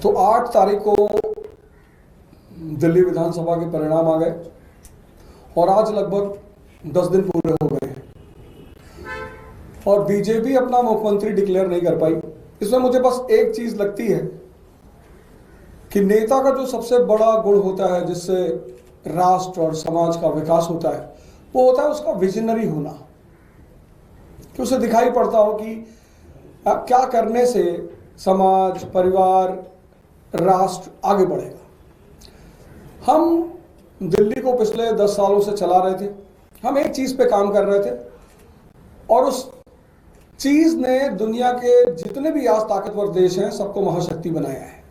तो 8 तारीख को दिल्ली विधानसभा के परिणाम आ गए और आज लगभग 10 दिन पूरे हो गए हैं और बीजेपी अपना मुख्यमंत्री डिक्लेयर नहीं कर पाई। इसमें मुझे बस एक चीज लगती है कि नेता का जो सबसे बड़ा गुण होता है जिससे राष्ट्र और समाज का विकास होता है वो होता है उसका विजनरी होना, कि उसे दिखाई पड़ता हो कि क्या करने से समाज, परिवार, राष्ट्र आगे बढ़ेगा। हम दिल्ली को पिछले 10 सालों से चला रहे थे, हम एक चीज पे काम कर रहे थे और उस चीज ने दुनिया के जितने भी आज ताकतवर देश हैं सबको महाशक्ति बनाया है।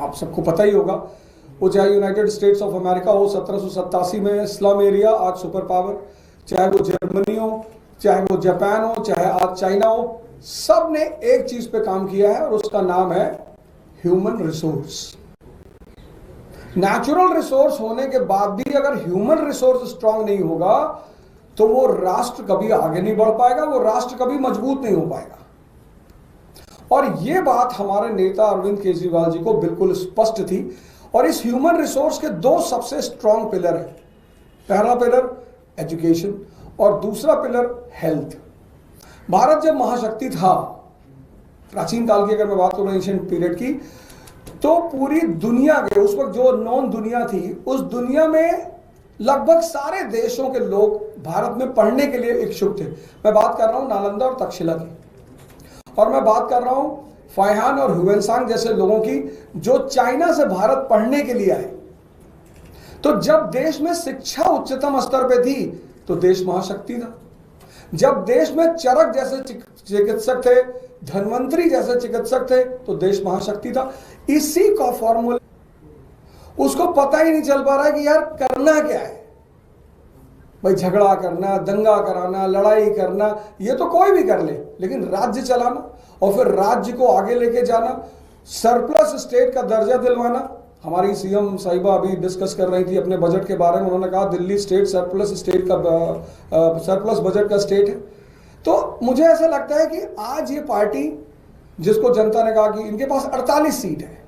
आप सबको पता ही होगा, वो चाहे यूनाइटेड स्टेट्स ऑफ अमेरिका हो 1787 में स्लम एरिया आज सुपर पावर, चाहे वो जर्मनी हो, चाहे वो जापान हो, चाहे आज चाइना हो, सब ने एक चीज पे काम किया है और उसका नाम है ह्यूमन रिसोर्स। नेचुरल रिसोर्स होने के बाद भी अगर ह्यूमन रिसोर्स स्ट्रांग नहीं होगा तो वो राष्ट्र कभी आगे नहीं बढ़ पाएगा, वो राष्ट्र कभी मजबूत नहीं हो पाएगा। और ये बात हमारे नेता अरविंद केजरीवाल जी को बिल्कुल स्पष्ट थी और इस ह्यूमन रिसोर्स के 2 सबसे स्ट्रांग पिलर हैं। पहला पिलर एजुकेशन और दूसरा पिलर हेल्थ। भारत जब महाशक्ति था, प्राचीन काल की अगर मैं बात करूं एंशिएंट पीरियड की, तो पूरी दुनिया के उस वक्त जो नॉन दुनिया थी उस दुनिया में लगभग सारे देशों के लोग भारत में पढ़ने के लिए इच्छुक थे। मैं बात कर रहा हूं नालंदा और तक्षशिला की, और मैं बात कर रहा हूं फाइहान और ह्यूएनसांग जैसे लोगों की जो चाइना से भारत पढ़ने के लिए आए। तो जब देश में शिक्षा उच्चतम स्तर पे थी तो देश महाशक्ति था। जब देश में चरक जैसे चिकित्सक थे, धन्वंतरी जैसे चिकित्सक थे, तो देश महाशक्ति था। इसी का फॉर्मूला उसको पता ही नहीं चल पा रहा है कि यार करना क्या है। भाई झगड़ा करना, दंगा कराना, लड़ाई करना, ये तो कोई भी कर ले, लेकिन राज्य चलाना और फिर राज्य को आगे लेके जाना, सरप्लस स्टेट का दर्जा दिलवाना। हमारी सीएम साहिबा अभी डिस्कस कर रही थी अपने बजट के बारे में, उन्होंने कहा दिल्ली स्टेट सरप्लस स्टेट का सरप्लस बजट का स्टेट है। तो मुझे ऐसा लगता है कि आज ये पार्टी जिसको जनता ने कहा कि इनके पास 48 सीट है,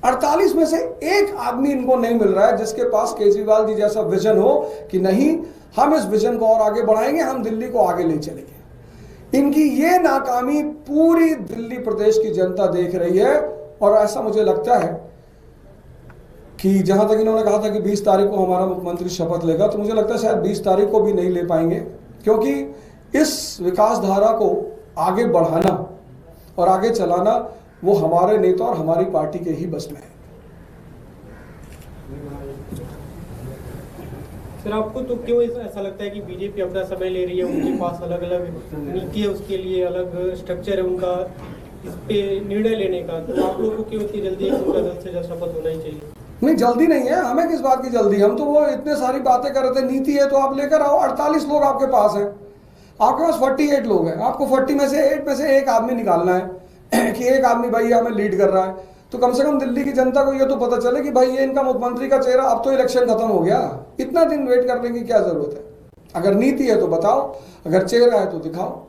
48 में से एक आदमी इनको नहीं मिल रहा है जिसके पास केजरीवाल जी जैसा विजन हो कि नहीं हम इस विजन को और आगे बढ़ाएंगे, हम दिल्ली को आगे ले चलेंगे। इनकी ये नाकामी पूरी दिल्ली प्रदेश की जनता देख रही है और ऐसा मुझे लगता है कि जहां तक इन्होंने कहा था कि 20 तारीख को हमारा मुख्यमंत्री शपथ लेगा, तो मुझे लगता है शायद 20 तारीख को भी नहीं ले पाएंगे, क्योंकि इस विकास धारा को आगे बढ़ाना और आगे चलाना वो हमारे नेता और हमारी पार्टी के ही बस में है। सर, आपको तो क्यों ऐसा लगता है कि बीजेपी अपना समय ले रही है? उनके पास अलग अलग नीति है, उसके लिए अलग स्ट्रक्चर है उनका इस पे निर्णय लेने का, तो आप लोगों को क्यों इतनी जल्दी उनका जल्द से जल्द शपथ होना ही चाहिए? नहीं, जल्दी नहीं है, हमें किस बात की जल्दी। हम तो वो इतने सारी बातें कर रहे थे, नीति है तो आप लेकर आओ। 48 लोग आपके पास हैं, आपके पास 48 लोग हैं, आपको 40 में से 8 में से एक आदमी निकालना है कि एक आदमी भाई हमें लीड कर रहा है। तो कम से कम दिल्ली की जनता को ये तो पता चले कि भाई ये इनका मुख्यमंत्री का चेहरा, अब तो इलेक्शन खत्म हो गया, इतना दिन वेट करने की क्या जरूरत है। अगर नीति है तो बताओ, अगर चेहरा है तो दिखाओ।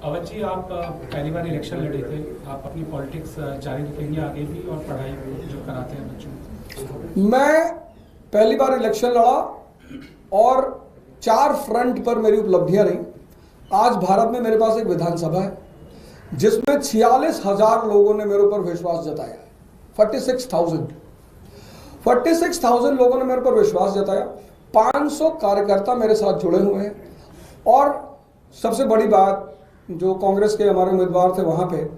अवध जी, आप पहली बार इलेक्शन लड़े थे, आप अपनी पॉलिटिक्स जारी रखेंगे आगे भी और पढ़ाई जो कराते हैं बच्चों? मैं पहली बार इलेक्शन लड़ा और 4 फ्रंट पर मेरी उपलब्धियां रही। आज भारत में मेरे पास एक विधानसभा है जिसमें 46,000 लोगों ने मेरे ऊपर विश्वास जताया। 46,000 लोगों ने मेरे ऊपर विश्वास जताया। 500 कार्यकर्ता मेरे साथ जुड़े हुए हैं और सबसे बड़ी बात, जो कांग्रेस के हमारे उम्मीदवार थे वहां पे